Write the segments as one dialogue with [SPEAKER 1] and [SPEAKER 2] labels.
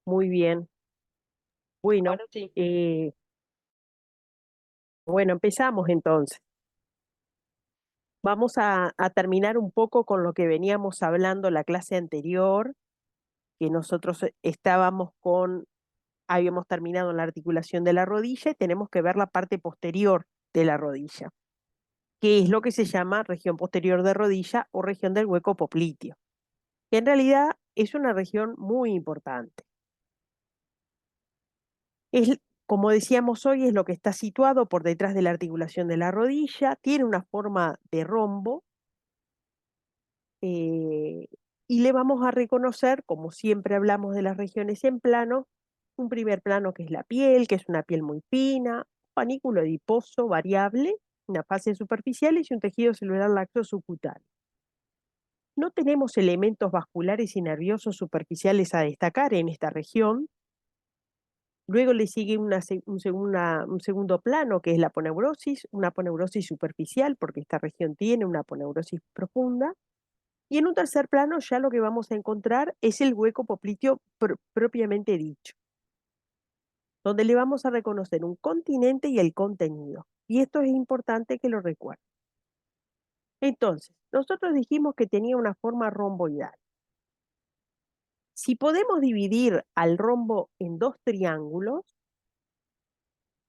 [SPEAKER 1] Muy bien. Bueno,
[SPEAKER 2] Ahora sí.
[SPEAKER 1] eh, bueno, empezamos entonces. Vamos a terminar un poco con lo que veníamos hablando la clase anterior, que nosotros habíamos terminado en la articulación de la rodilla y tenemos que ver la parte posterior de la rodilla, que es lo que se llama región posterior de rodilla o región del hueco popliteo, que en realidad es una región muy importante. Es, como decíamos hoy, es lo que está situado por detrás de la articulación de la rodilla, tiene una forma de rombo eh, y le vamos a reconocer, como siempre hablamos de las regiones en plano, un primer plano que es la piel, que es una piel muy fina, un panículo adiposo variable, una fase superficiales y un tejido celular laxo subcutáneo. No tenemos elementos vasculares y nerviosos superficiales a destacar en esta región. Luego le sigue un segundo plano, que es la aponeurosis, una aponeurosis superficial, porque esta región tiene una aponeurosis profunda. Y en un tercer plano ya lo que vamos a encontrar es el hueco popliteo propiamente dicho, donde le vamos a reconocer un continente y el contenido. Y esto es importante que lo recuerden. Entonces, nosotros dijimos que tenía una forma romboidal. Si podemos dividir al rombo en dos triángulos,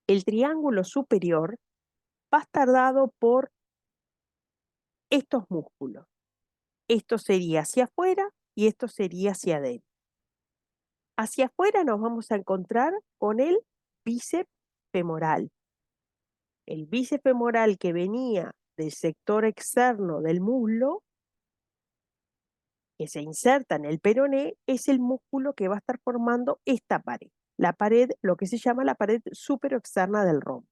[SPEAKER 1] el triángulo superior va a estar dado por estos músculos. Esto sería hacia afuera y esto sería hacia adentro. Hacia afuera nos vamos a encontrar con el bíceps femoral. El bíceps femoral que venía del sector externo del muslo, que se inserta en el peroné, es el músculo que va a estar formando esta pared. La pared, lo que se llama la pared superoexterna del rombo.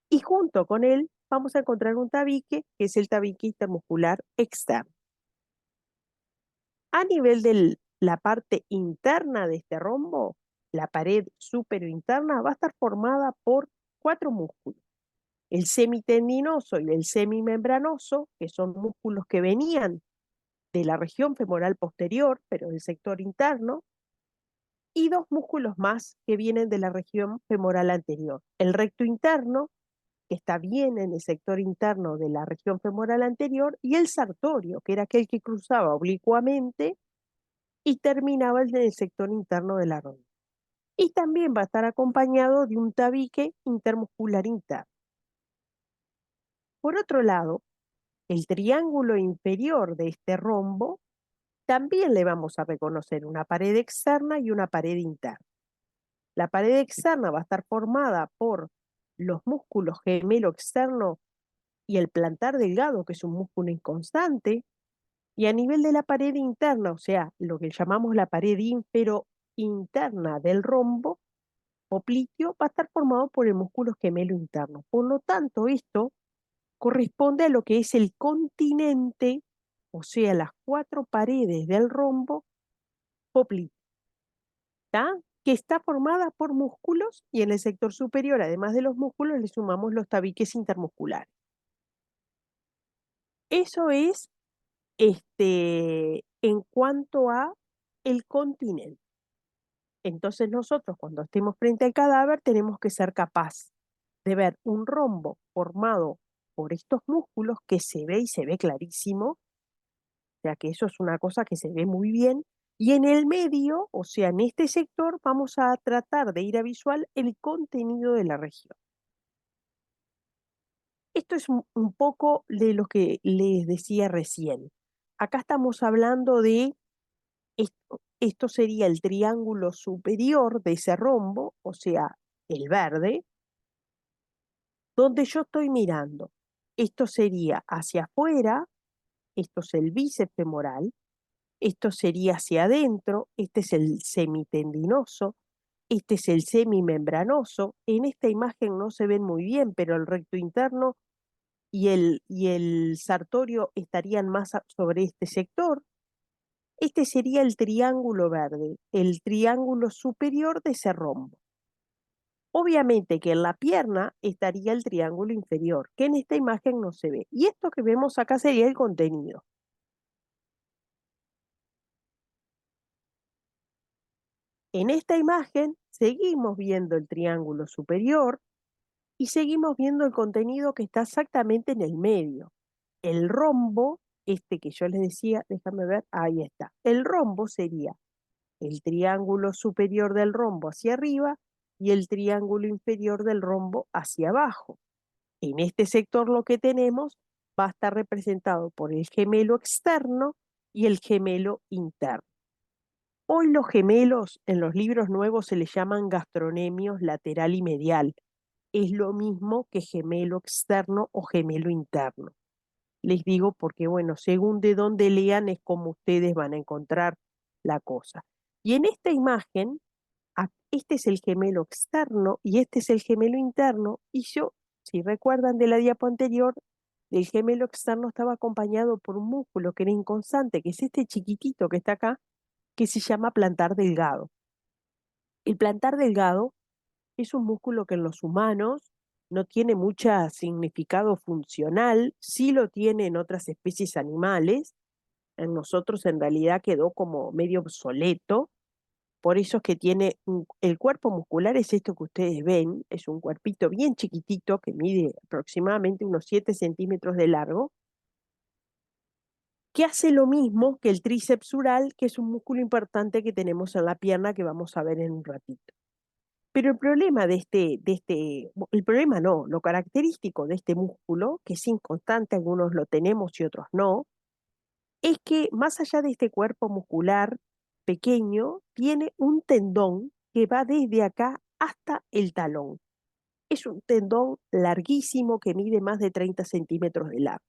[SPEAKER 1] Y junto con él vamos a encontrar un tabique, que es el tabique intermuscular externo. A nivel de la parte interna de este rombo, la pared superinterna va a estar formada por cuatro músculos. El semitendinoso y el semimembranoso, que son músculos que venían de la región femoral posterior, pero del sector interno, y dos músculos más que vienen de la región femoral anterior. El recto interno, que está bien en el sector interno de la región femoral anterior, y el sartorio, que era aquel que cruzaba oblicuamente y terminaba en el sector interno de la rodilla. Y también va a estar acompañado de un tabique intermuscular interno. Por otro lado, el triángulo inferior de este rombo también le vamos a reconocer una pared externa y una pared interna. La pared externa va a estar formada por los músculos gemelo externo y el plantar delgado, que es un músculo inconstante, y a nivel de la pared interna, o sea, lo que llamamos la pared interna del rombo, popliteo va a estar formado por el músculo gemelo interno. Por lo tanto, esto corresponde a lo que es el continente, o sea, las cuatro paredes del rombo popliteo, ¿tá? Que está formada por músculos y en el sector superior, además de los músculos, le sumamos los tabiques intermusculares. Eso es en cuanto a el continente. Entonces nosotros cuando estemos frente al cadáver tenemos que ser capaz de ver un rombo formado por estos músculos que se ve y se ve clarísimo, o sea que eso es una cosa que se ve muy bien, y en el medio, o sea, en este sector, vamos a tratar de ir a visual el contenido de la región. Esto es un poco de lo que les decía recién. Acá estamos hablando de esto sería el triángulo superior de ese rombo, o sea, el verde, donde yo estoy mirando. Esto sería hacia afuera, esto es el bíceps femoral, esto sería hacia adentro, este es el semitendinoso, este es el semimembranoso. En esta imagen no se ven muy bien, pero el recto interno y el sartorio estarían más sobre este sector. Este sería el triángulo verde, el triángulo superior de ese rombo. Obviamente que en la pierna estaría el triángulo inferior, que en esta imagen no se ve. Y esto que vemos acá sería el contenido. En esta imagen seguimos viendo el triángulo superior y seguimos viendo el contenido que está exactamente en el medio. El rombo, este que yo les decía, déjame ver, ahí está. El rombo sería el triángulo superior del rombo hacia arriba y el triángulo inferior del rombo hacia abajo. En este sector lo que tenemos va a estar representado por el gemelo externo y el gemelo interno. Hoy los gemelos en los libros nuevos se les llaman gastronemios lateral y medial. Es lo mismo que gemelo externo o gemelo interno. Les digo porque, bueno, según de dónde lean es como ustedes van a encontrar la cosa. Y en esta imagen, este es el gemelo externo y este es el gemelo interno. Y yo, si recuerdan de la diapo anterior, el gemelo externo estaba acompañado por un músculo que era inconstante, que es este chiquitito que está acá, que se llama plantar delgado. El plantar delgado es un músculo que en los humanos no tiene mucho significado funcional, sí lo tiene en otras especies animales, en nosotros en realidad quedó como medio obsoleto, por eso es que tiene el cuerpo muscular es esto que ustedes ven, es un cuerpito bien chiquitito que mide aproximadamente unos 7 centímetros de largo, que hace lo mismo que el tríceps ural, que es un músculo importante que tenemos en la pierna que vamos a ver en un ratito. Pero el problema el problema no, lo característico de este músculo, que es inconstante, algunos lo tenemos y otros no, es que más allá de este cuerpo muscular pequeño, tiene un tendón que va desde acá hasta el talón. Es un tendón larguísimo que mide más de 30 centímetros de largo.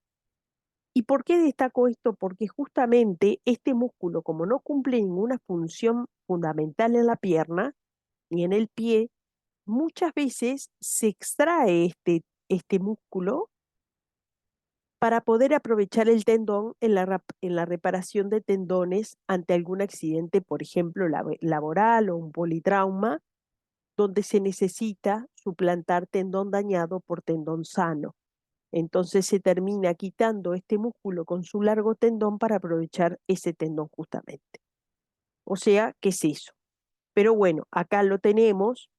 [SPEAKER 1] ¿Y por qué destaco esto? Porque justamente este músculo, como no cumple ninguna función fundamental en la pierna ni en el pie, muchas veces se extrae este músculo para poder aprovechar el tendón en la reparación de tendones ante algún accidente, por ejemplo, laboral o un politrauma, donde se necesita suplantar tendón dañado por tendón sano. Entonces se termina quitando este músculo con su largo tendón para aprovechar ese tendón justamente. O sea, ¿qué es eso? Pero bueno, acá lo tenemos,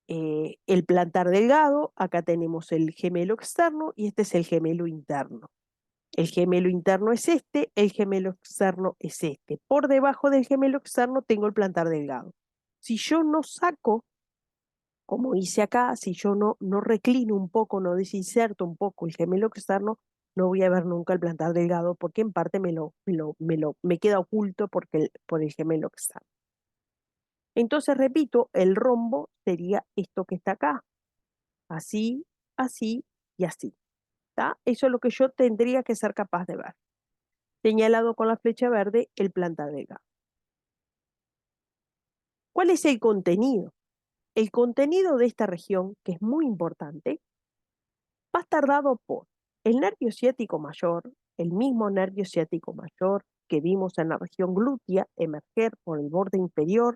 [SPEAKER 1] el plantar delgado, acá tenemos el gemelo externo y este es el gemelo interno. El gemelo interno es este, el gemelo externo es este. Por debajo del gemelo externo tengo el plantar delgado. Si yo no saco, como hice acá, si yo no reclino un poco, no desinserto un poco el gemelo externo, no voy a ver nunca el plantar delgado porque en parte me queda oculto por el gemelo externo. Entonces, repito, el rombo sería esto que está acá. Así, así y así. ¿Tá? Eso es lo que yo tendría que ser capaz de ver. Señalado con la flecha verde, el planta delgado. ¿Cuál es el contenido? El contenido de esta región, que es muy importante, va a estar dado por el nervio ciático mayor, el mismo nervio ciático mayor que vimos en la región glútea emerger por el borde inferior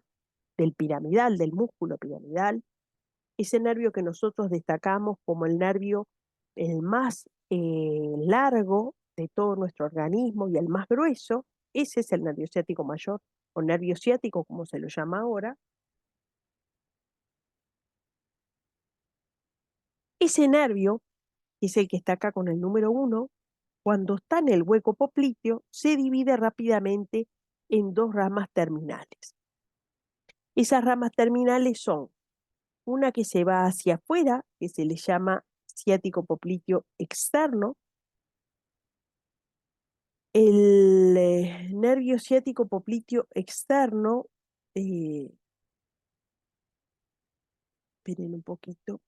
[SPEAKER 1] del piramidal, del músculo piramidal, ese nervio que nosotros destacamos como el nervio el más largo de todo nuestro organismo y el más grueso, ese es el nervio ciático mayor o nervio ciático como se lo llama ahora. Ese nervio, que es el que está acá con el número 1, cuando está en el hueco popliteo, se divide rápidamente en dos ramas terminales. Esas ramas terminales son una que se va hacia afuera, que se le llama ciático popliteo externo. El nervio ciático popliteo externo, esperen un poquito,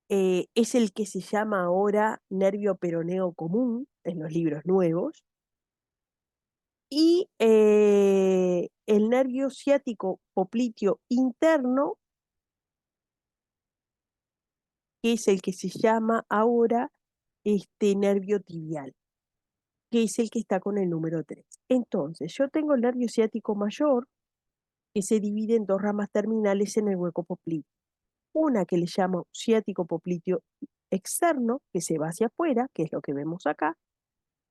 [SPEAKER 1] es el que se llama ahora nervio peroneo común en los libros nuevos. Y el nervio ciático popliteo interno, que es el que se llama ahora este nervio tibial, que es el que está con el número 3. Entonces, yo tengo el nervio ciático mayor, que se divide en dos ramas terminales en el hueco popliteo. Una que le llamo ciático popliteo externo, que se va hacia afuera, que es lo que vemos acá,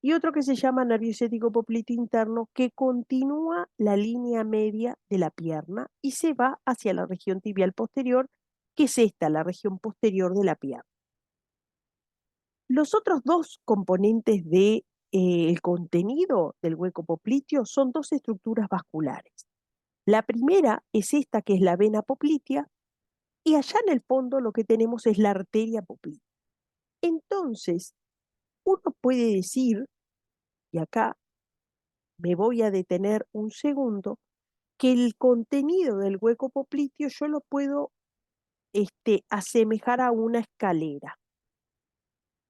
[SPEAKER 1] y otro que se llama nervio ciático popliteo interno, que continúa la línea media de la pierna y se va hacia la región tibial posterior, que es esta, la región posterior de la pierna. Los otros dos componentes de, el contenido del hueco popliteo son dos estructuras vasculares. La primera es esta, que es la vena poplitea, y allá en el fondo lo que tenemos es la arteria poplitea. Entonces, uno puede decir, y acá me voy a detener un segundo, que el contenido del hueco popliteo yo lo puedo asemejar a una escalera,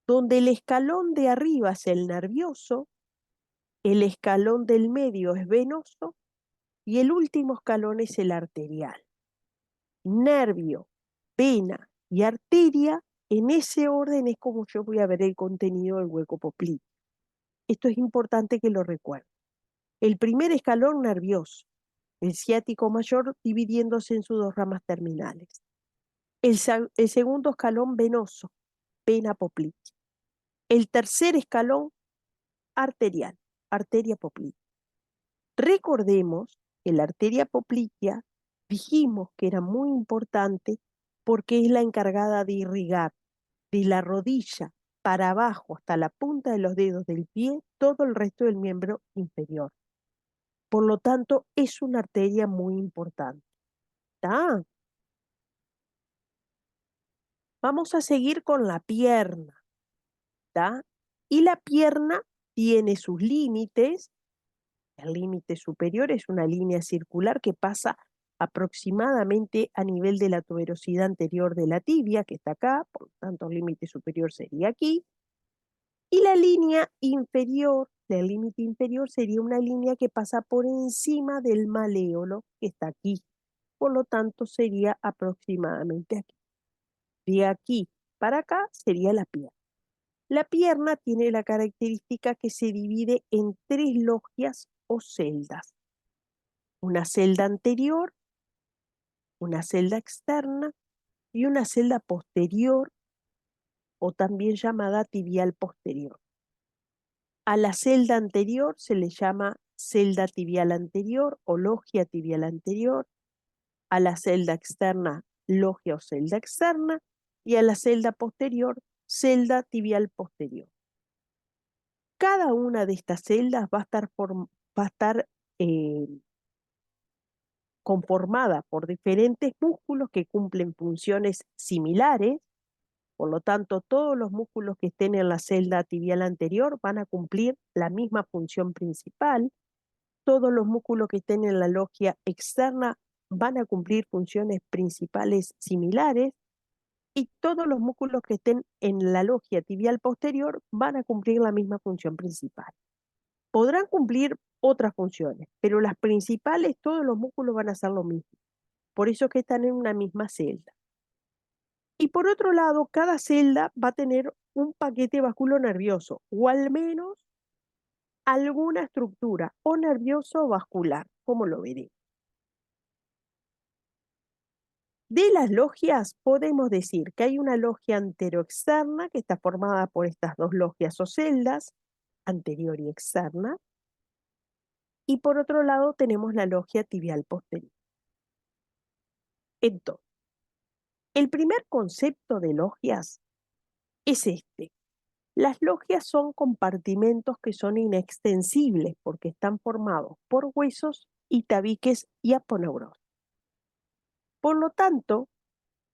[SPEAKER 1] donde el escalón de arriba es el nervioso, el escalón del medio es venoso y el último escalón es el arterial. Nervio, vena y arteria, en ese orden es como yo voy a ver el contenido del hueco popliteo. Esto es importante que lo recuerden. El primer escalón nervioso, el ciático mayor dividiéndose en sus dos ramas terminales. El segundo escalón venoso, vena poplitea. El tercer escalón arterial, arteria poplitea. Recordemos que la arteria poplitea dijimos que era muy importante porque es la encargada de irrigar de la rodilla para abajo hasta la punta de los dedos del pie todo el resto del miembro inferior. Por lo tanto, es una arteria muy importante. ¿Está? Vamos a seguir con la pierna. ¿Está? Y la pierna tiene sus límites. El límite superior es una línea circular que pasa aproximadamente a nivel de la tuberosidad anterior de la tibia, que está acá, por lo tanto el límite superior sería aquí. Y la línea inferior, el límite inferior sería una línea que pasa por encima del maléolo, que está aquí. Por lo tanto sería aproximadamente aquí. De aquí para acá sería la pierna. La pierna tiene la característica que se divide en tres logias o celdas. Una celda anterior, una celda externa y una celda posterior, o también llamada tibial posterior. A la celda anterior se le llama celda tibial anterior o logia tibial anterior, a la celda externa logia o celda externa y a la celda posterior celda tibial posterior. Cada una de estas celdas va a estar conformada por diferentes músculos que cumplen funciones similares. Por lo tanto, todos los músculos que estén en la celda tibial anterior van a cumplir la misma función principal. Todos los músculos que estén en la logia externa van a cumplir funciones principales similares y todos los músculos que estén en la logia tibial posterior van a cumplir la misma función principal. Podrán cumplir otras funciones, pero las principales, todos los músculos van a hacer lo mismo. Por eso es que están en una misma celda. Y por otro lado, cada celda va a tener un paquete vasculonervioso, o al menos alguna estructura, o nervioso o vascular, como lo veré. De las logias podemos decir que hay una logia anteroexterna que está formada por estas dos logias o celdas, anterior y externa, y por otro lado tenemos la logia tibial posterior. Entonces, el primer concepto de logias es este. Las logias son compartimentos que son inextensibles porque están formados por huesos y tabiques y aponeurosis. Por lo tanto,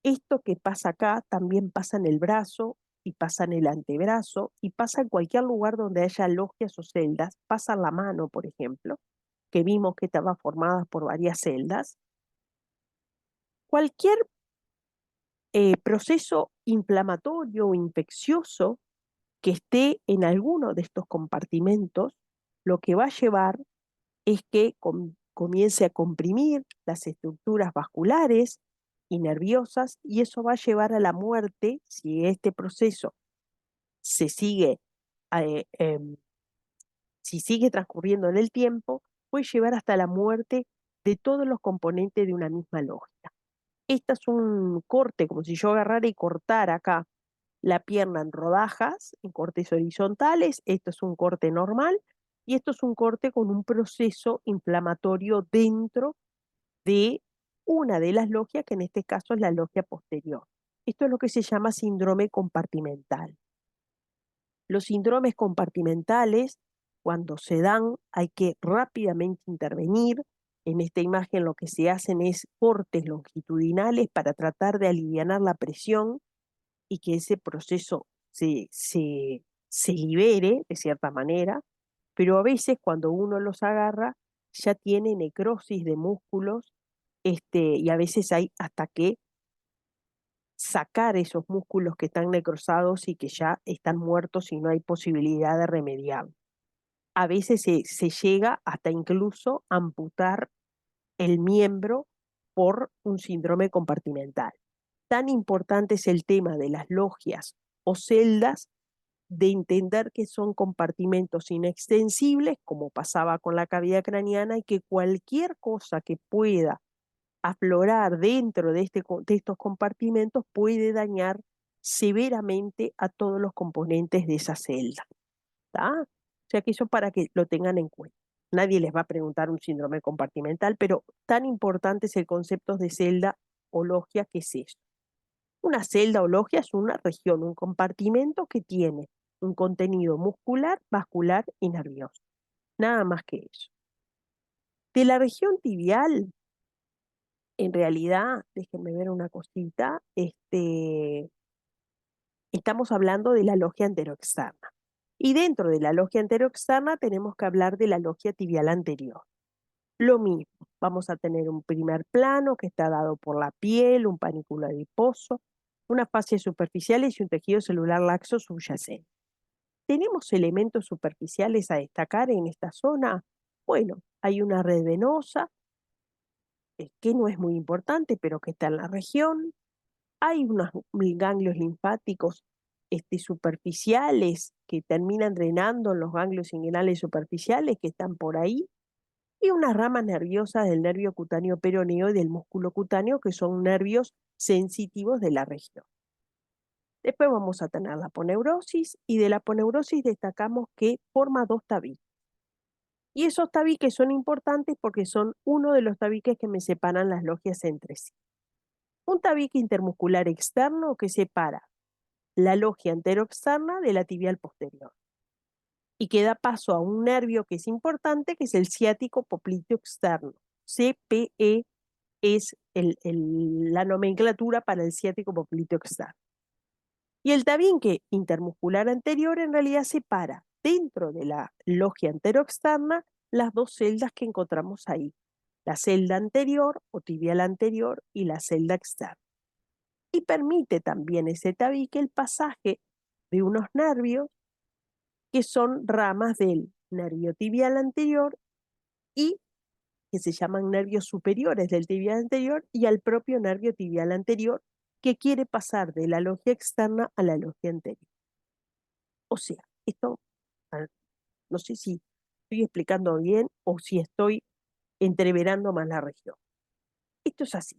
[SPEAKER 1] esto que pasa acá también pasa en el brazo y pasa en el antebrazo y pasa en cualquier lugar donde haya logias o celdas, pasa en la mano, por ejemplo, que vimos que estaba formada por varias celdas. Cualquier proceso inflamatorio o infeccioso que esté en alguno de estos compartimentos, lo que va a llevar es que comience a comprimir las estructuras vasculares y nerviosas y eso va a llevar a la muerte si este proceso se sigue, eh, em, si sigue transcurriendo en el tiempo, puede llevar hasta la muerte de todos los componentes de una misma logia. Este es un corte, como si yo agarrara y cortara acá la pierna en rodajas, en cortes horizontales. Esto es un corte normal y esto es un corte con un proceso inflamatorio dentro de una de las logias, que en este caso es la logia posterior. Esto es lo que se llama síndrome compartimental. Los síndromes compartimentales, cuando se dan, hay que rápidamente intervenir. En esta imagen lo que se hacen es cortes longitudinales para tratar de aliviar la presión y que ese proceso se libere de cierta manera, pero a veces cuando uno los agarra ya tiene necrosis de músculos, y a veces hay hasta que sacar esos músculos que están necrosados y que ya están muertos y no hay posibilidad de remediar. A veces se llega hasta incluso amputar el miembro por un síndrome compartimental. Tan importante es el tema de las logias o celdas, de entender que son compartimentos inextensibles, como pasaba con la cavidad craneana, y que cualquier cosa que pueda aflorar dentro de estos compartimentos puede dañar severamente a todos los componentes de esa celda. ¿Tá? O sea que eso para que lo tengan en cuenta. Nadie les va a preguntar un síndrome compartimental, pero tan importante es el concepto de celda o logia que es eso. Una celda o logia es una región, un compartimento que tiene un contenido muscular, vascular y nervioso. Nada más que eso. De la región tibial, en realidad, déjenme ver una cosita, estamos hablando de la logia anteroexterna. Y dentro de la logia anteroexterna tenemos que hablar de la logia tibial anterior. Lo mismo, vamos a tener un primer plano que está dado por la piel, un panículo adiposo, unas fascias superficiales y un tejido celular laxo subyacente. ¿Tenemos elementos superficiales a destacar en esta zona? Bueno, hay una red venosa, que no es muy importante, pero que está en la región. Hay unos ganglios linfáticos superficiales que terminan drenando en los ganglios inguinales superficiales que están por ahí, y unas ramas nerviosas del nervio cutáneo peroneo y del músculo cutáneo, que son nervios sensitivos de la región. Después vamos a tener la aponeurosis, y de la aponeurosis destacamos que forma dos tabiques. Y esos tabiques son importantes porque son uno de los tabiques que me separan las logias entre sí. Un tabique intermuscular externo que separa la logia anteroexterna de la tibial posterior y que da paso a un nervio que es importante, que es el ciático popliteo externo. CPE es la nomenclatura para el ciático popliteo externo. Y el tabique intermuscular anterior en realidad separa dentro de la logia anteroexterna las dos celdas que encontramos ahí, la celda anterior o tibial anterior y la celda externa. Y permite también ese tabique el pasaje de unos nervios que son ramas del nervio tibial anterior y que se llaman nervios superiores del tibial anterior, y al propio nervio tibial anterior, que quiere pasar de la logia externa a la logia anterior. O sea, esto, no sé si estoy explicando bien o si estoy entreverando más la región. Esto es así.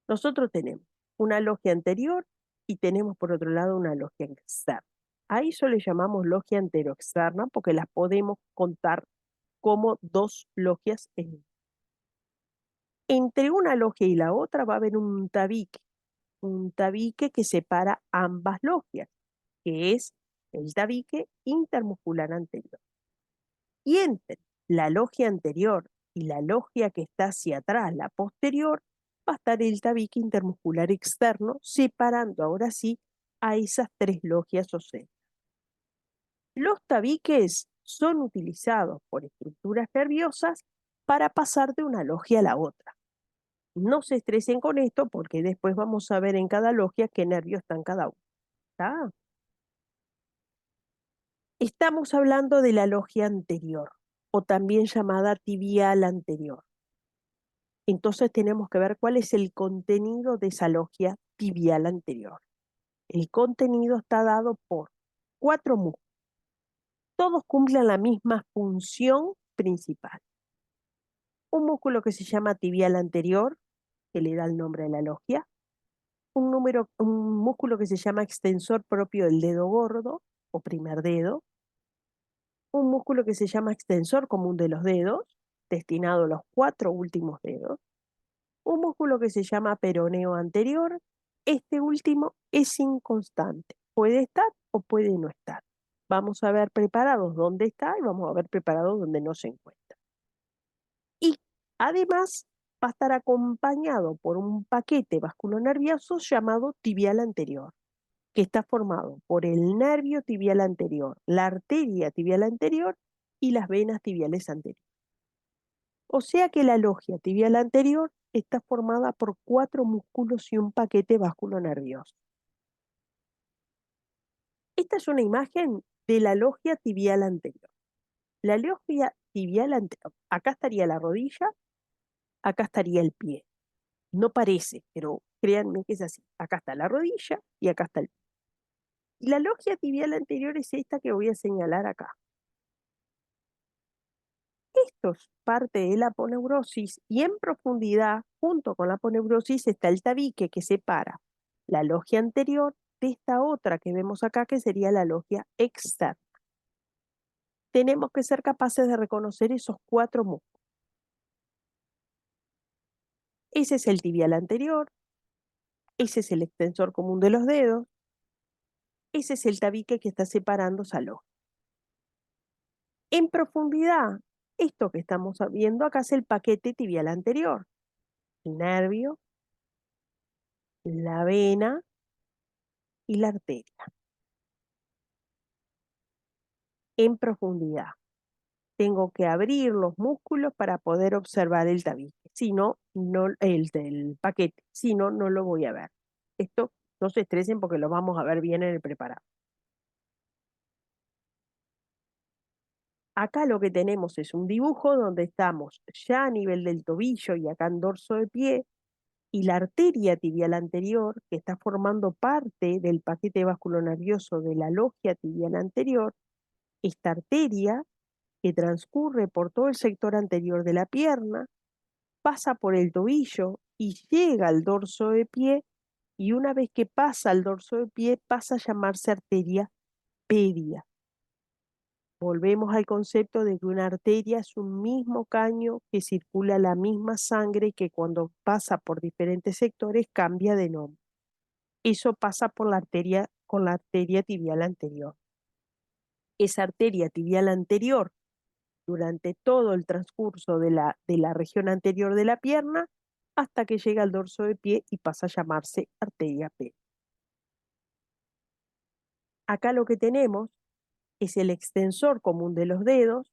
[SPEAKER 1] Nosotros tenemos una logia anterior y tenemos por otro lado una logia externa. A eso le llamamos logia anteroexterna porque las podemos contar como dos logias. Entre una logia y la otra va a haber un tabique que separa ambas logias, que es el tabique intermuscular anterior. Y entre la logia anterior y la logia que está hacia atrás, la posterior, va a estar el tabique intermuscular externo, separando ahora sí a esas tres logias o celdas. Los tabiques son utilizados por estructuras nerviosas para pasar de una logia a la otra. No se estresen con esto porque después vamos a ver en cada logia qué nervios están cada uno. ¿Está? Estamos hablando de la logia anterior, o también llamada tibial anterior. Entonces tenemos que ver cuál es el contenido de esa logia tibial anterior. El contenido está dado por 4 músculos. Todos cumplen la misma función principal. Un músculo que se llama tibial anterior, que le da el nombre a la logia. un músculo que se llama extensor propio del dedo gordo o primer dedo, un músculo que se llama extensor común de los dedos, destinado a los 4 últimos dedos, un músculo que se llama peroneo anterior. Este último es inconstante, puede estar o puede no estar. Vamos a ver preparados dónde está y vamos a ver preparados dónde no se encuentra. Y además va a estar acompañado por un paquete vasculonervioso llamado tibial anterior, que está formado por el nervio tibial anterior, la arteria tibial anterior y las venas tibiales anteriores. O sea que la logia tibial anterior está formada por 4 músculos y un paquete vasculonervioso. Esta es una imagen de la logia tibial anterior. La logia tibial anterior, acá estaría la rodilla, acá estaría el pie. No parece, pero créanme que es así. Acá está la rodilla y acá está el pie. Y la logia tibial anterior es esta que voy a señalar acá. Esto es parte de la aponeurosis y en profundidad, junto con la aponeurosis, está el tabique que separa la logia anterior de esta otra que vemos acá, que sería la logia externa. Tenemos que ser capaces de reconocer esos 4 músculos. Ese es el tibial anterior, ese es el extensor común de los dedos, ese es el tabique que está separando esa logia. En profundidad, esto que estamos viendo acá es el paquete tibial anterior, el nervio, la vena y la arteria. En profundidad, tengo que abrir los músculos para poder observar el tabique, si no, el del paquete, si no, no lo voy a ver. Esto no se estresen porque lo vamos a ver bien en el preparado. Acá lo que tenemos es un dibujo donde estamos ya a nivel del tobillo y acá en dorso de pie, y la arteria tibial anterior, que está formando parte del paquete vasculonervioso de la logia tibial anterior, esta arteria que transcurre por todo el sector anterior de la pierna, pasa por el tobillo y llega al dorso de pie, y una vez que pasa al dorso de pie pasa a llamarse arteria pedia. Volvemos al concepto de que una arteria es un mismo caño que circula la misma sangre y que cuando pasa por diferentes sectores cambia de nombre. Eso pasa por la arteria, con la arteria tibial anterior. Esa arteria tibial anterior, durante todo el transcurso de la región anterior de la pierna, hasta que llega al dorso de pie y pasa a llamarse arteria P. Acá lo que tenemos es el extensor común de los dedos,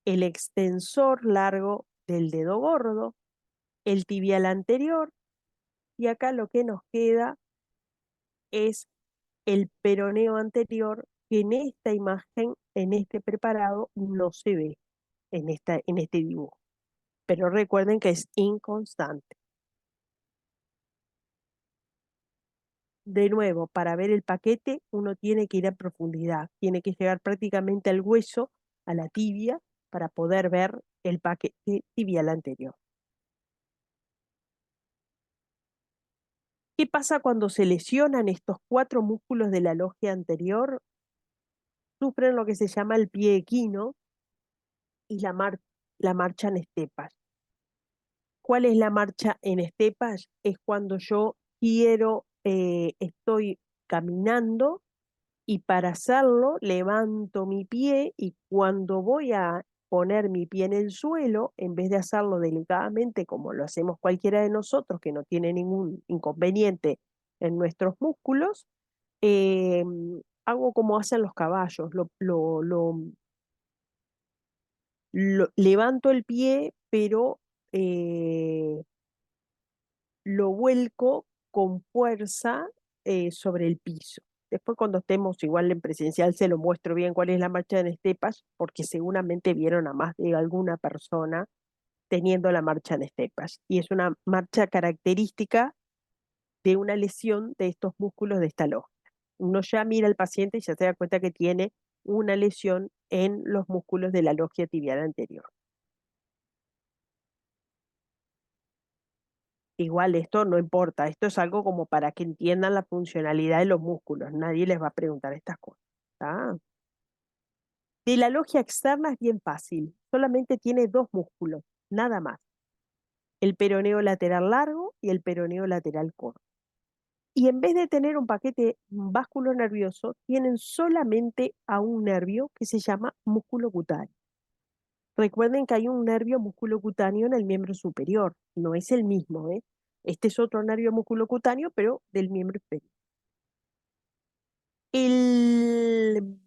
[SPEAKER 1] el extensor largo del dedo gordo, el tibial anterior, y acá lo que nos queda es el peroneo anterior, que en esta imagen, en este preparado, no se ve en este dibujo. Pero recuerden que es inconstante. De nuevo, para ver el paquete, uno tiene que ir a profundidad, tiene que llegar prácticamente al hueso, a la tibia, para poder ver el paquete tibial anterior. ¿Qué pasa cuando se lesionan estos 4 músculos de la logia anterior? Sufren lo que se llama el pie equino y la marcha en estepas. ¿Cuál es la marcha en estepas? Es cuando yo estoy caminando y para hacerlo levanto mi pie, y cuando voy a poner mi pie en el suelo, en vez de hacerlo delicadamente como lo hacemos cualquiera de nosotros que no tiene ningún inconveniente en nuestros músculos, eh, hago como hacen los caballos, levanto el pie, pero eh, lo vuelco con fuerza sobre el piso. Después cuando estemos igual en presencial se lo muestro bien cuál es la marcha en estepas, porque seguramente vieron a más de alguna persona teniendo la marcha en estepas. Y es una marcha característica de una lesión de estos músculos de esta logia. Uno ya mira al paciente y ya se da cuenta que tiene una lesión en los músculos de la logia tibial anterior. Igual esto no importa, esto es algo como para que entiendan la funcionalidad de los músculos. Nadie les va a preguntar estas cosas. ¿Tá? De la logia externa es bien fácil, solamente tiene dos músculos, nada más, el peroneo lateral largo y el peroneo lateral corto. Y en vez de tener un paquete básculo nervioso, tienen solamente a un nervio que se llama músculo cutáneo. Recuerden que hay un nervio músculo cutáneo en el miembro superior, no es el mismo, ¿eh? Este es otro nervio músculo cutáneo, pero del miembro inferior. El-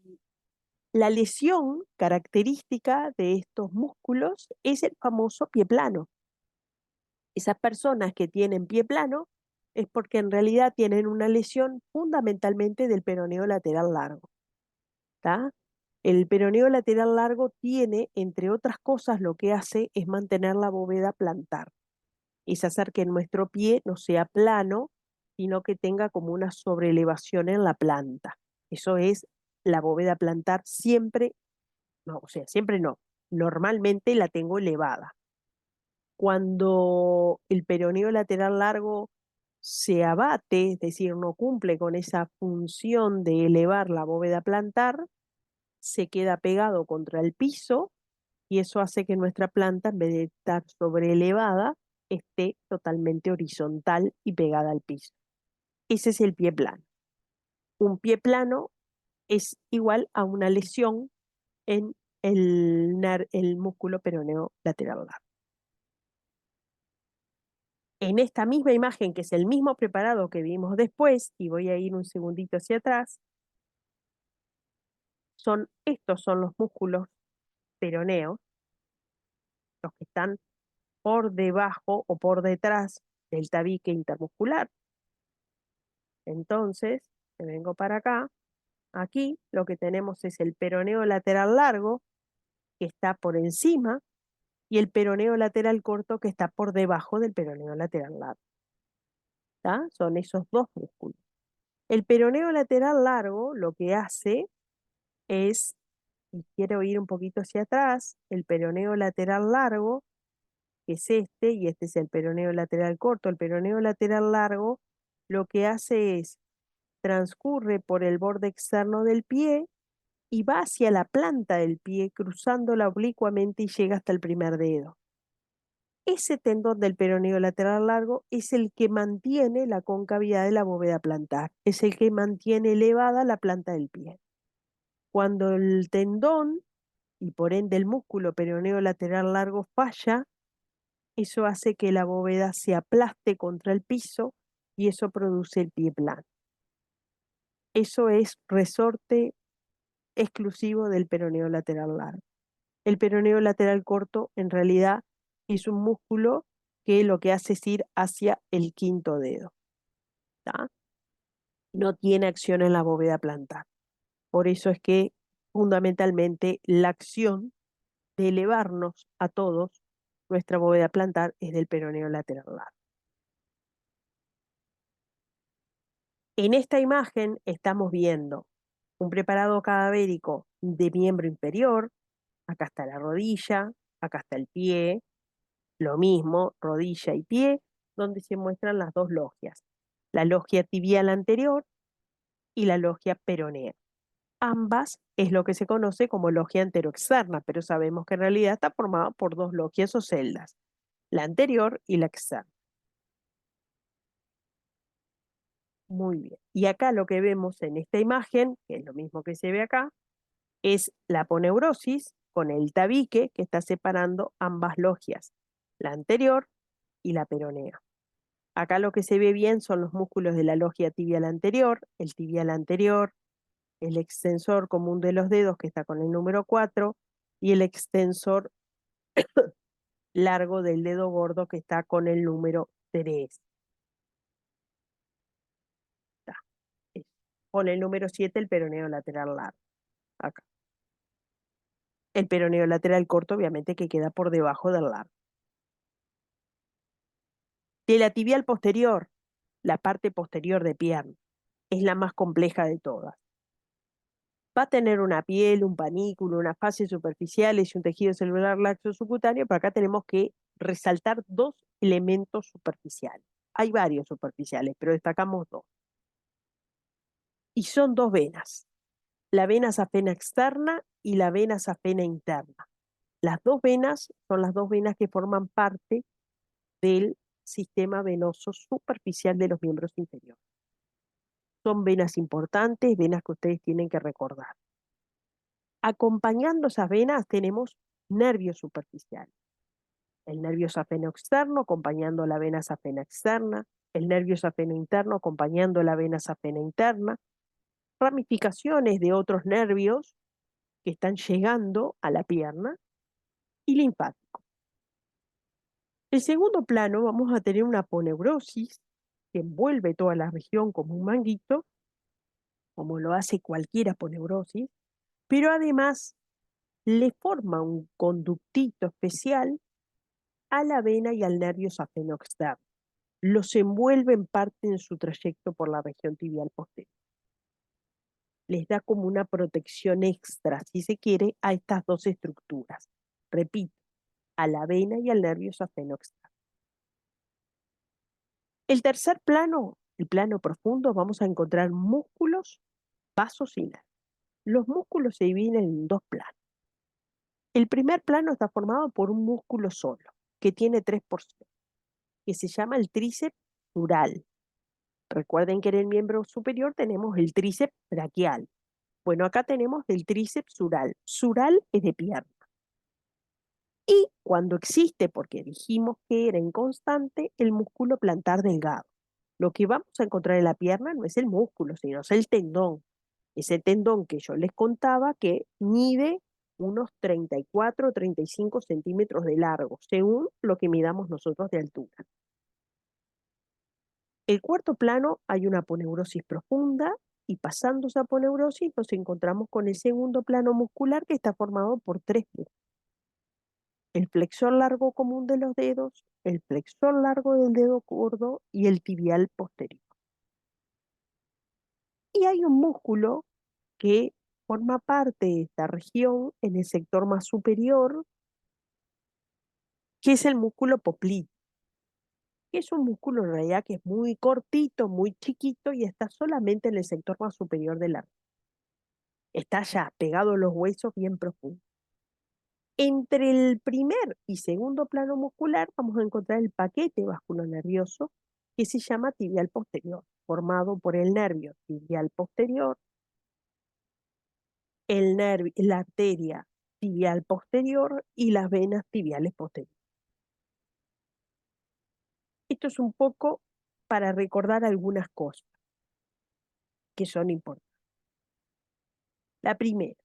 [SPEAKER 1] la lesión característica de estos músculos es el famoso pie plano. Esas personas que tienen pie plano es porque en realidad tienen una lesión fundamentalmente del peroneo lateral largo. ¿Tá? El peroneo lateral largo tiene, entre otras cosas, lo que hace es mantener la bóveda plantar. Es hacer que nuestro pie no sea plano, sino que tenga como una sobreelevación en la planta. Eso es la bóveda plantar siempre, no, o sea, siempre no, normalmente la tengo elevada. Cuando el peroneo lateral largo se abate, es decir, no cumple con esa función de elevar la bóveda plantar, se queda pegado contra el piso y eso hace que nuestra planta, en vez de estar sobreelevada, esté totalmente horizontal y pegada al piso. Ese es el pie plano. Un pie plano es igual a una lesión en el músculo peroneo lateral largo. En esta misma imagen, que es el mismo preparado que vimos después, y voy a ir un segundito hacia atrás, estos son los músculos peroneos, los que están por debajo o por detrás del tabique intermuscular. Entonces, me vengo para acá. Aquí lo que tenemos es el peroneo lateral largo, que está por encima, y el peroneo lateral corto, que está por debajo del peroneo lateral largo. ¿Tá? Son esos dos músculos. El peroneo lateral largo lo que hace es, y quiero ir un poquito hacia atrás, el peroneo lateral largo, que es este, y este es el peroneo lateral corto. El peroneo lateral largo lo que hace es transcurre por el borde externo del pie y va hacia la planta del pie, cruzándola oblicuamente y llega hasta el primer dedo. Ese tendón del peroneo lateral largo es el que mantiene la concavidad de la bóveda plantar, es el que mantiene elevada la planta del pie. Cuando el tendón y por ende el músculo peroneo lateral largo falla, eso hace que la bóveda se aplaste contra el piso y eso produce el pie plano. Eso es resorte exclusivo del peroneo lateral largo. El peroneo lateral corto en realidad es un músculo que lo que hace es ir hacia el quinto dedo. ¿Tá? No tiene acción en la bóveda plantar. Por eso es que fundamentalmente la acción de elevarnos a todos, nuestra bóveda plantar es del peroneo lateral largo. En esta imagen estamos viendo un preparado cadavérico de miembro inferior, acá está la rodilla, acá está el pie, lo mismo, rodilla y pie, donde se muestran las dos logias, la logia tibial anterior y la logia peronea. Ambas es lo que se conoce como logia anteroexterna, pero sabemos que en realidad está formada por dos logias o celdas, la anterior y la externa. Muy bien. Y acá lo que vemos en esta imagen, que es lo mismo que se ve acá, es la aponeurosis con el tabique que está separando ambas logias, la anterior y la peronea. Acá lo que se ve bien son los músculos de la logia tibial anterior, el tibial anterior, el extensor común de los dedos que está con el número 4 y el extensor largo del dedo gordo que está con el número 3. Está. Con el número 7 el peroneo lateral largo. Acá. El peroneo lateral corto obviamente que queda por debajo del largo. De la tibial posterior, la parte posterior de pierna, es la más compleja de todas. Va a tener una piel, un panículo, unas fases superficiales y un tejido celular laxo subcutáneo, pero acá tenemos que resaltar dos elementos superficiales. Hay varios superficiales, pero destacamos dos. Y son dos venas, la vena safena externa y la vena safena interna. Las dos venas son las dos venas que forman parte del sistema venoso superficial de los miembros inferiores. Son venas importantes, venas que ustedes tienen que recordar. Acompañando esas venas tenemos nervios superficiales. El nervio safeno externo acompañando la vena safena externa, el nervio safeno interno acompañando la vena safena interna, ramificaciones de otros nervios que están llegando a la pierna y linfático. El segundo plano vamos a tener una aponeurosis que envuelve toda la región como un manguito, como lo hace cualquier aponeurosis, pero además le forma un conductito especial a la vena y al nervio safeno externo. Los envuelve en parte en su trayecto por la región tibial posterior. Les da como una protección extra, si se quiere, a estas dos estructuras. Repito, a la vena y al nervio safeno externo. El tercer plano, el plano profundo, vamos a encontrar músculos, vasos y nervios. Los músculos se dividen en dos planos. El primer plano está formado por un músculo solo, que tiene tres porciones, que se llama el tríceps sural. Recuerden que en el miembro superior tenemos el tríceps braquial. Bueno, acá tenemos el tríceps sural. Sural es de pierna. Y cuando existe, porque dijimos que era inconstante, el músculo plantar delgado. Lo que vamos a encontrar en la pierna no es el músculo, sino es el tendón. Ese tendón que yo les contaba que mide unos 34 o 35 centímetros de largo, según lo que midamos nosotros de altura. El cuarto plano hay una aponeurosis profunda y pasando esa aponeurosis nos encontramos con el segundo plano muscular que está formado por tres músculos. El flexor largo común de los dedos, el flexor largo del dedo gordo y el tibial posterior. Y hay un músculo que forma parte de esta región en el sector más superior, que es el músculo popliteo, que es un músculo en realidad que es muy cortito, muy chiquito y está solamente en el sector más superior de la. Está ya pegado a los huesos bien profundo. Entre el primer y segundo plano muscular vamos a encontrar el paquete vasculonervioso que se llama tibial posterior, formado por el nervio tibial posterior, la arteria tibial posterior y las venas tibiales posteriores. Esto es un poco para recordar algunas cosas que son importantes. La primera,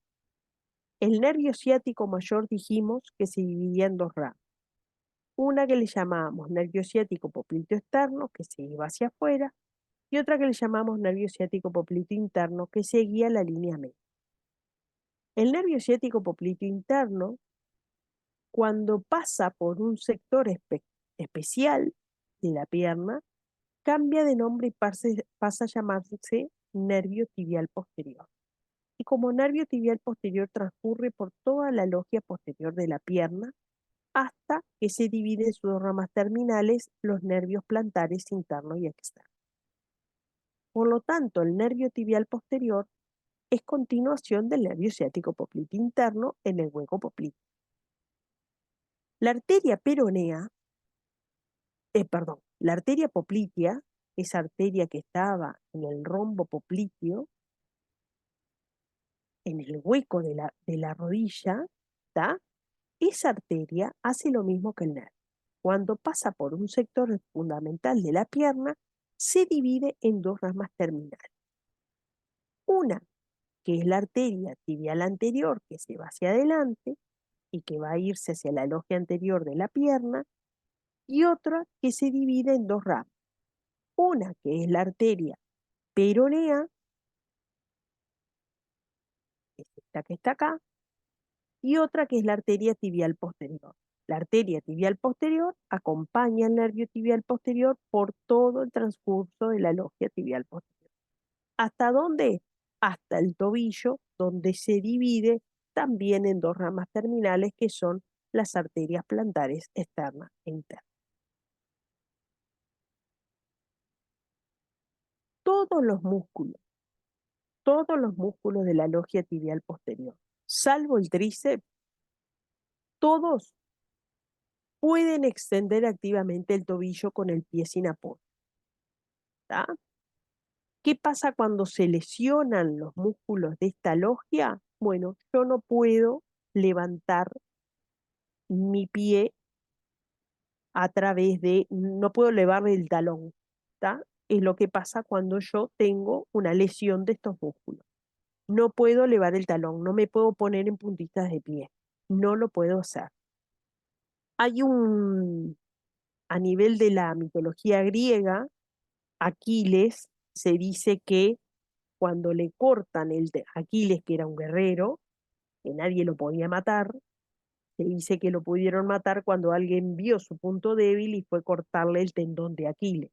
[SPEAKER 1] el nervio ciático mayor dijimos que se dividía en dos ramas. Una que le llamábamos nervio ciático popliteo externo, que se iba hacia afuera, y otra que le llamamos nervio ciático popliteo interno, que seguía la línea media. El nervio ciático popliteo interno, cuando pasa por un sector especial de la pierna, cambia de nombre y pasa a llamarse nervio tibial posterior. Y como nervio tibial posterior transcurre por toda la logia posterior de la pierna hasta que se divide en sus dos ramas terminales, los nervios plantares interno y externo. Por lo tanto, el nervio tibial posterior es continuación del nervio ciático popliteo interno en el hueco popliteo. La arteria peronea, la arteria poplitea, esa arteria que estaba en el rombo popliteo, en el hueco de la rodilla, ¿tá? Esa arteria hace lo mismo que el nervio. Cuando pasa por un sector fundamental de la pierna, se divide en dos ramas terminales. Una, que es la arteria tibial anterior, que se va hacia adelante y que va a irse hacia la logia anterior de la pierna, y otra que se divide en dos ramas. Una, que es la arteria peronea, que es esta que está acá, y otra que es la arteria tibial posterior. La arteria tibial posterior acompaña al nervio tibial posterior por todo el transcurso de la logia tibial posterior. ¿Hasta dónde? Hasta el tobillo, donde se divide también en dos ramas terminales que son las arterias plantares externas e internas. Todos los músculos de la logia tibial posterior, salvo el tríceps, todos pueden extender activamente el tobillo con el pie sin apoyo. ¿Tá? ¿Qué pasa cuando se lesionan los músculos de esta logia? Bueno, yo no puedo levantar mi pie a través de, no puedo elevar el talón, ¿tá? Es lo que pasa cuando yo tengo una lesión de estos músculos. No puedo elevar el talón, no me puedo poner en puntitas de pie, no lo puedo hacer. Hay a nivel de la mitología griega, Aquiles se dice que cuando le cortan Aquiles, que era un guerrero, que nadie lo podía matar, se dice que lo pudieron matar cuando alguien vio su punto débil y fue cortarle el tendón de Aquiles.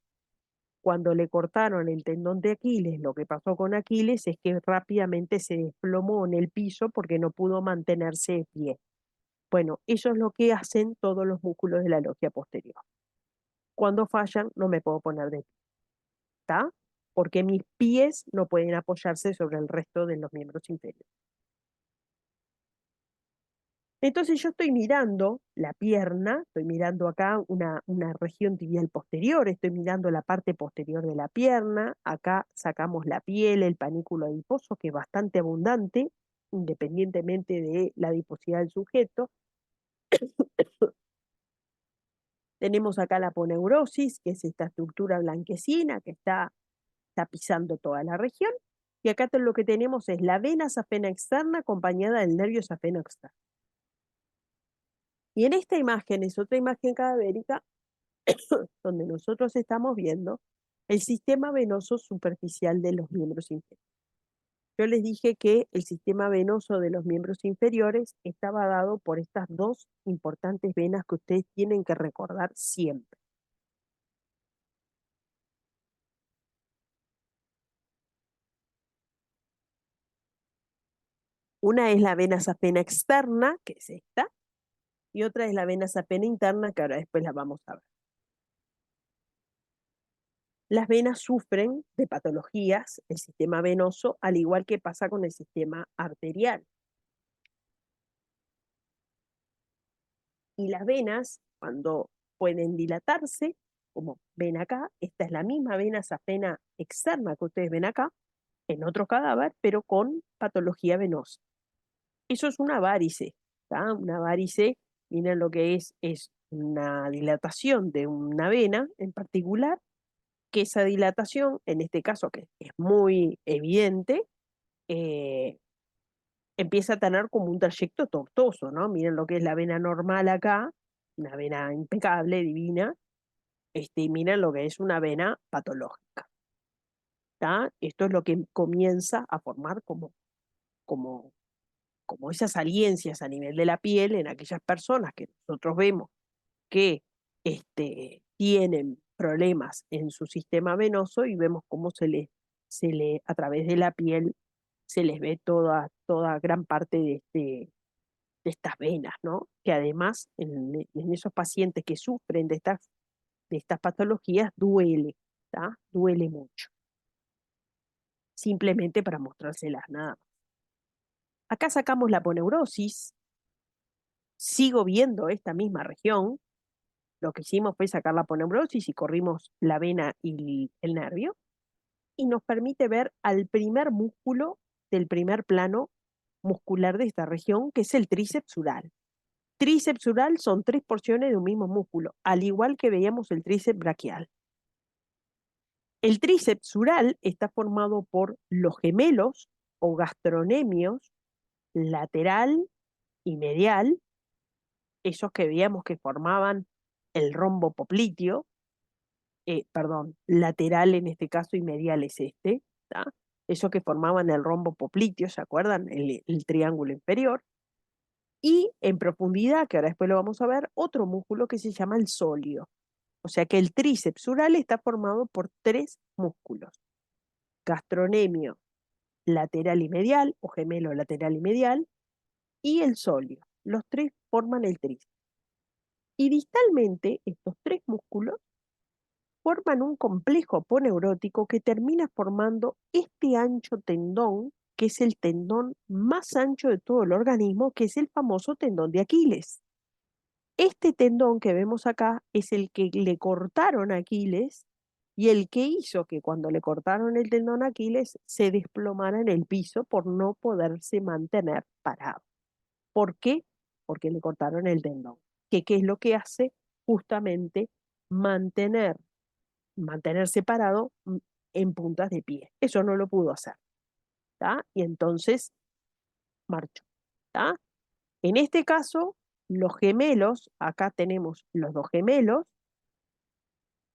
[SPEAKER 1] Cuando le cortaron el tendón de Aquiles, lo que pasó con Aquiles es que rápidamente se desplomó en el piso porque no pudo mantenerse de pie. Bueno, eso es lo que hacen todos los músculos de la logia posterior. Cuando fallan, no me puedo poner de pie, ¿está? Porque mis pies no pueden apoyarse sobre el resto de los miembros inferiores. Entonces yo estoy mirando la pierna, estoy mirando acá una región tibial posterior, estoy mirando la parte posterior de la pierna, acá sacamos la piel, el panículo adiposo, que es bastante abundante, independientemente de la adiposidad del sujeto. Tenemos acá la aponeurosis, que es esta estructura blanquecina que está tapizando toda la región. Y acá lo que tenemos es la vena safena externa acompañada del nervio safeno externo. Y en esta imagen es otra imagen cadavérica donde nosotros estamos viendo el sistema venoso superficial de los miembros inferiores. Yo les dije que el sistema venoso de los miembros inferiores estaba dado por estas dos importantes venas que ustedes tienen que recordar siempre. Una es la vena safena externa, que es esta, y otra es la vena safena interna, que ahora después la vamos a ver. Las venas sufren de patologías, el sistema venoso, al igual que pasa con el sistema arterial. Y las venas, cuando pueden dilatarse, como ven acá, esta es la misma vena safena externa que ustedes ven acá, en otro cadáver, pero con patología venosa. Eso es una varice, ¿tá? Una varice, miren lo que es una dilatación de una vena en particular, que esa dilatación, en este caso que es muy evidente, eh, empieza a tener como un trayecto tortuoso, ¿no? Miren lo que es la vena normal acá, una vena impecable, divina, y miren lo que es una vena patológica. ¿Tá? Esto es lo que comienza a formar como, como esas saliencias a nivel de la piel en aquellas personas que nosotros vemos que tienen problemas en su sistema venoso y vemos cómo a través de la piel se les ve toda gran parte de estas venas, ¿no? Que además en esos pacientes que sufren de estas patologías duele, ¿tá? Duele mucho. Simplemente para mostrárselas nada más. Acá sacamos la aponeurosis, sigo viendo esta misma región, lo que hicimos fue sacar la aponeurosis y corrimos la vena y el nervio, y nos permite ver al primer músculo del primer plano muscular de esta región, que es el tríceps sural. Tríceps sural son 3 porciones de un mismo músculo, al igual que veíamos el tríceps braquial. El tríceps sural está formado por los gemelos o gastronemios lateral y medial, esos que veíamos que formaban el rombo popliteo, perdón, lateral en este caso y medial es este, ¿tá? Esos que formaban el rombo popliteo, ¿se acuerdan? El triángulo inferior. Y en profundidad, que ahora después lo vamos a ver, otro músculo que se llama el sóleo. O sea que el tríceps sural está formado por 3 músculos: gastronemio lateral y medial, o gemelo lateral y medial, y el sóleo. Los tres forman el tríceps. Y distalmente, estos tres músculos forman un complejo aponeurótico que termina formando este ancho tendón, que es el tendón más ancho de todo el organismo, que es el famoso tendón de Aquiles. Este tendón que vemos acá es el que le cortaron a Aquiles y el que hizo que cuando le cortaron el tendón a Aquiles se desplomara en el piso por no poderse mantener parado. ¿Por qué? Porque le cortaron el tendón. ¿Qué es lo que hace? Justamente mantener, mantenerse parado en puntas de pie. Eso no lo pudo hacer. ¿Tá? Y entonces marchó. ¿Tá? En este caso, los gemelos, acá tenemos los dos gemelos,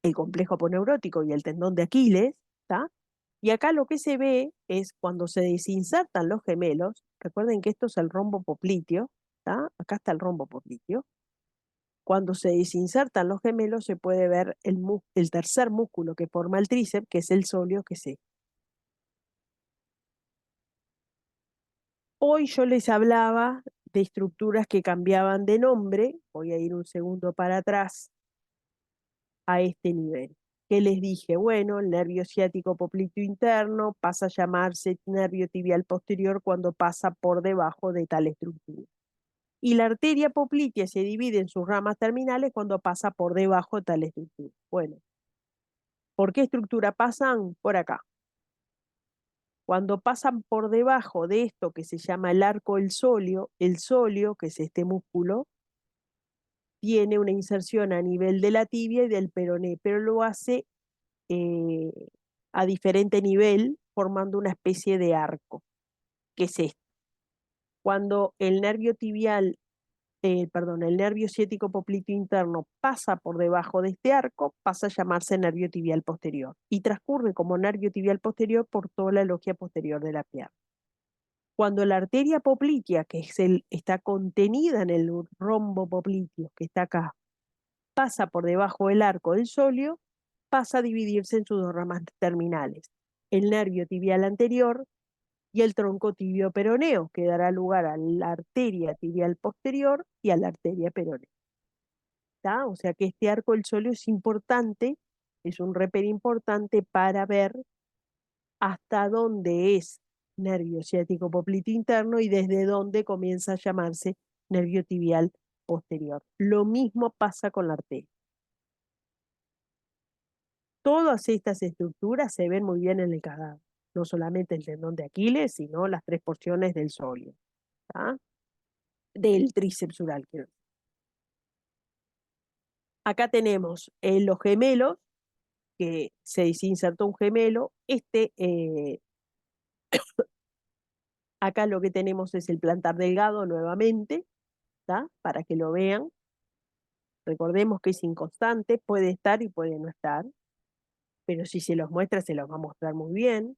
[SPEAKER 1] el complejo aponeurótico y el tendón de Aquiles, ¿tá? Y acá lo que se ve es cuando se desinsertan los gemelos, recuerden que esto es el rombo popliteo, ¿tá? Acá está el rombo popliteo. Cuando se desinsertan los gemelos se puede ver el tercer músculo que forma el tríceps, que es el sóleo que se. Hoy yo les hablaba de estructuras que cambiaban de nombre, voy a ir un segundo para atrás, a este nivel. Que les dije, bueno, el nervio ciático popliteo interno pasa a llamarse nervio tibial posterior cuando pasa por debajo de tal estructura. Y la arteria poplitea se divide en sus ramas terminales cuando pasa por debajo de tal estructura. Bueno, ¿por qué estructura pasan? Por acá. Cuando pasan por debajo de esto que se llama el arco del sóleo, el sóleo, que es este músculo, tiene una inserción a nivel de la tibia y del peroné, pero lo hace eh, a diferente nivel, formando una especie de arco, que es esto. Cuando el nervio tibial, perdón, el nervio ciático popliteo interno pasa por debajo de este arco, pasa a llamarse nervio tibial posterior y transcurre como nervio tibial posterior por toda la logia posterior de la pierna. Cuando la arteria poplitea, que es está contenida en el rombo popliteo, que está acá, pasa por debajo del arco del sóleo, pasa a dividirse en sus dos ramas terminales, el nervio tibial anterior y el tronco tibio peroneo, que dará lugar a la arteria tibial posterior y a la arteria peronea. ¿Tá? O sea que este arco del sóleo es importante, es un reper importante para ver hasta dónde es nervio ciático popliteo interno y desde dónde comienza a llamarse nervio tibial posterior. Lo mismo pasa con la arteria. Todas estas estructuras se ven muy bien en el cadáver, no solamente el tendón de Aquiles, sino las tres porciones del sóleo, ¿tá? Del tríceps sural. Acá tenemos los gemelos, que se desinsertó un gemelo. Acá lo que tenemos es el plantar delgado nuevamente, ¿tá? Para que lo vean. Recordemos que es inconstante, puede estar y puede no estar, pero si se los muestra, se los va a mostrar muy bien.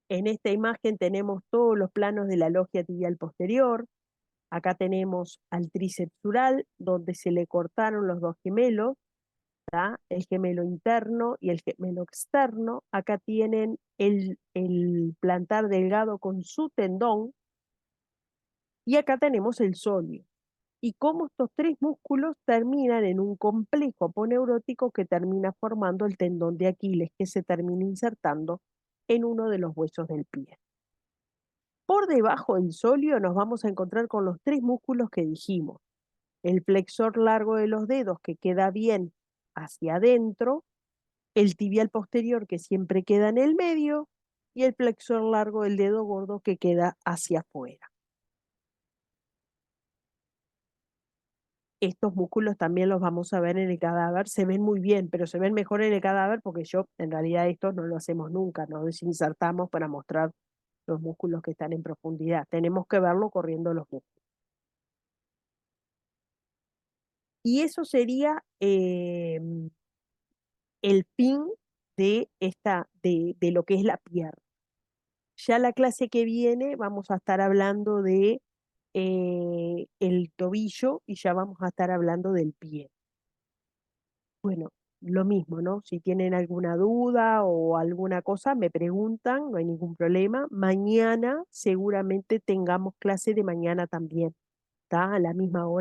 [SPEAKER 1] En esta imagen tenemos todos los planos de la logia tibial posterior. Acá tenemos al tríceps sural, donde se le cortaron los dos gemelos, ¿tá? El gemelo interno y el gemelo externo. Acá tienen el plantar delgado con su tendón. Y acá tenemos el sóleo. Y cómo estos tres músculos terminan en un complejo aponeurótico que termina formando el tendón de Aquiles, que se termina insertando en uno de los huesos del pie. Por debajo del sóleo nos vamos a encontrar con los tres músculos que dijimos. El flexor largo de los dedos que queda bien hacia adentro, el tibial posterior que siempre queda en el medio y el flexor largo del dedo gordo que queda hacia afuera. Estos músculos también los vamos a ver en el cadáver, se ven muy bien, pero se ven mejor en el cadáver porque en realidad esto no lo hacemos nunca, nos desinsertamos para mostrar los músculos que están en profundidad. Tenemos que verlo corriendo los músculos. Y eso sería el fin de lo que es la pierna. Ya la clase que viene vamos a estar hablando de el tobillo y ya vamos a estar hablando del pie. Bueno, lo mismo, ¿no? Si tienen alguna duda o alguna cosa, me preguntan, no hay ningún problema. Mañana seguramente tengamos clase de mañana también. está a la misma hora